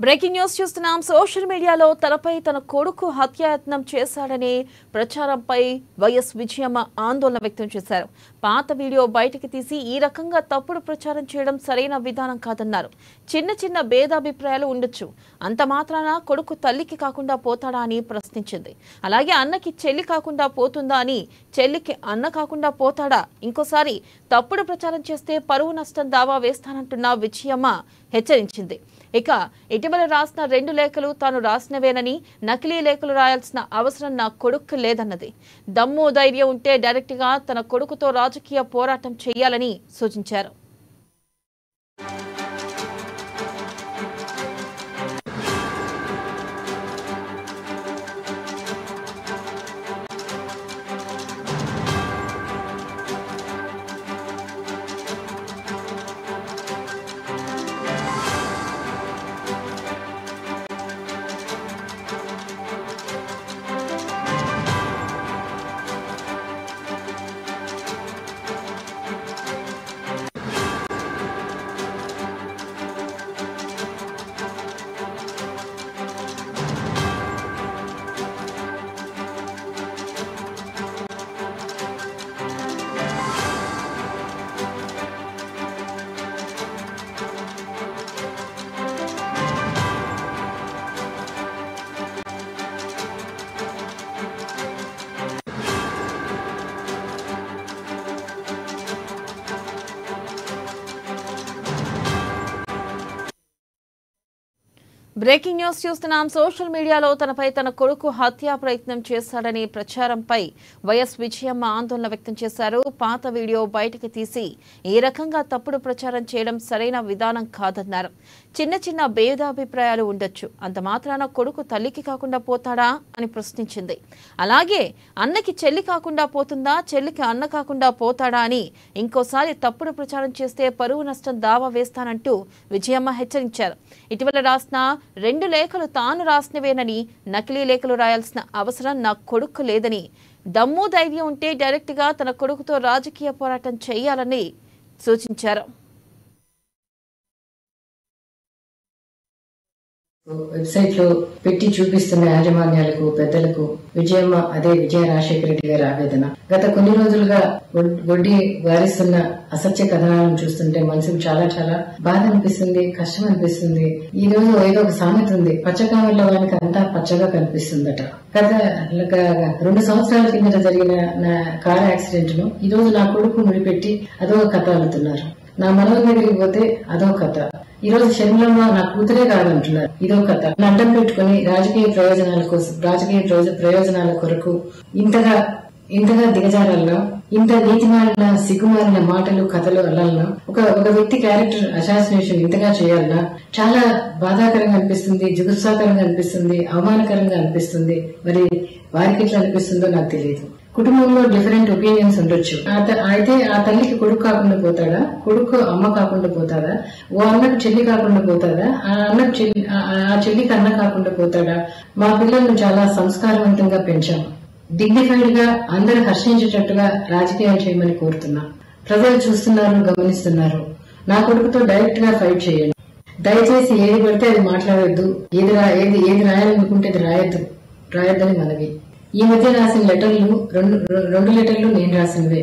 Breaking news చూస్తున్నాం. Social మీడియాలో తనపై తన కొడుకు హత్యాయత్నం చేశాడనే ప్రచారంపై వైఎస్ విజయమ్మ ఆందోళన వ్యక్తం చేశారు. పాత వీడియో బయటికి తీసి ఈ రకంగా తప్పుడు ప్రచారం చేయడం సరైన విధానం కాదన్నారు. చిన్న చిన్న భేదాభిప్రాయాలు ఉండొచ్చు, అంత మాత్రాన కొడుకు తల్లికి కాకుండా పోతాడా అని ప్రశ్నించింది. అలాగే అన్నకి చెల్లి కాకుండా పోతుందా అని, చెల్లికి అన్న కాకుండా పోతాడా? ఇంకోసారి తప్పుడు ప్రచారం చేస్తే పరువు నష్టం దావా వేస్తానంటున్న విజయమ్మ హెచ్చరించింది. ఇక ఇటీవల రాసిన 2 లేఖలు తాను రాసినవేనని, నకిలీ లేఖలు రాయాల్సిన అవసరం నా కొడుకు లేదన్నది. దమ్ము ధైర్యం ఉంటే డైరెక్ట్ గా తన కొడుకుతో రాజకీయ పోరాటం చేయాలని సూచించారు. బ్రేకింగ్ న్యూస్ చూస్తున్నాం. సోషల్ మీడియాలో తనపై తన కొడుకు హత్యా ప్రయత్నం చేశాడనే ప్రచారంపై వైఎస్ విజయమ్మ ఆందోళన వ్యక్తం చేశారు. పాత వీడియో బయటకు తీసి ఈ రకంగా తప్పుడు ప్రచారం చేయడం సరైన విధానం కాదన్నారు. చిన్న చిన్న భేదాభిప్రాయాలు ఉండొచ్చు, అంత మాత్రాన కొడుకు తల్లికి కాకుండా పోతాడా అని ప్రశ్నించింది. అలాగే అన్నకి చెల్లి కాకుండా పోతుందా, చెల్లికి అన్న కాకుండా పోతాడా అని ఇంకోసారి తప్పుడు ప్రచారం చేస్తే పరువు నష్టం దావా వేస్తానంటూ విజయమ్మ హెచ్చరించారు. ఇటీవల రాసిన 2 లేఖలు తాను రాసినవేనని, నకిలీ లేఖలు రాయాల్సిన అవసరం నా కొడుకు లేదని, దమ్ము ధైర్యం ఉంటే డైరెక్ట్ గా తన కొడుకుతో రాజకీయ పోరాటం చేయాలని సూచించారు. వెబ్సైట్ లో పెట్టి చూపిస్తున్న యాజమాన్యాలకు, పెద్దలకు విజయమ్మ, అదే విజయ రాజశేఖర రెడ్డి గారి ఆవేదన. గత కొన్ని రోజులుగా వడ్డీ వారిస్తున్న అసత్య కథనాలను చూస్తుంటే మనసుకు చాలా చాలా బాధ అనిపిస్తుంది, కష్టం అనిపిస్తుంది. ఈ రోజు ఏదో ఒక సామెత ఉంది, పచ్చకామెళ్ళ వానికి అంతా పచ్చగా కనిపిస్తుందట. గత 2 సంవత్సరాల కిందట జరిగిన నా కారు యాక్సిడెంట్ ను ఈ రోజు నా కొడుకు ముడిపెట్టి అదో కథ అల్లుతున్నారు. నా మనవ దగ్గరికి పోతే అదో కథ. ఈ రోజు శర్మిలమ్మ నా కూతురే కాదంటున్నారు, ఇదో కథ. అడ్డం పెట్టుకుని రాజకీయ ప్రయోజనాల కోసం, రాజకీయ ప్రయోజనాల కొరకు ఇంతగా దిగజారాలన్నా, ఇంత నీతిమాలిన సిగ్గుమాలిన మాటలు, కథలు అల్లాలన్నా, ఒక వ్యక్తి క్యారెక్టర్ అసాసినేషన్ ఇంతగా చేయాలన్నా చాలా బాధాకరంగా అనిపిస్తుంది, జుగుత్సాకరంగా అనిపిస్తుంది, అవమానకరంగా అనిపిస్తుంది. మరి వారికి ఎట్లా అనిపిస్తుందో నాకు తెలియదు. కుటుంబంలో డిఫరెంట్ ఒపీనియన్స్ ఉండొచ్చు. అయితే ఆ తల్లికి కొడుకు కాకుండా పోతాడా, కొడుకు అమ్మ కాకుండా పోతాడా, ఓ అన్నకు చెల్లి కాకుండా పోతాడా, ఆ చెల్లికి అన్న కాకుండా పోతాడా? మా పిల్లలను చాలా సంస్కారవంతంగా పెంచాం. డిగ్నిఫైడ్ గా అందరూ హర్షించేటట్టుగా రాజకీయాలు చేయమని కోరుతున్నా. ప్రజలు చూస్తున్నారు, గమనిస్తున్నారు. నా కొడుకుతో డైరెక్ట్ గా ఫైట్ చేయండి. దయచేసి ఏది పడితే అది మాట్లాడొద్దు, ఏది రాయాలనుకుంటే అది రాయొద్దని మనవి. ఈ మధ్య రాసిన లెటర్లు 2 లెటర్లు నేను రాసినవే.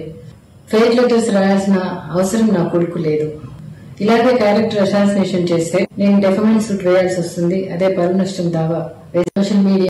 ఫేక్ లెటర్స్ రాయాల్సిన అవసరం నా కొడుకు లేదు. ఇలాగే క్యారెక్టర్ అసాసినేషన్ చేస్తే నేను డెఫమేషన్ సూట్ వేయాల్సి వస్తుంది. అదే పరువు నష్టం దావా. Social media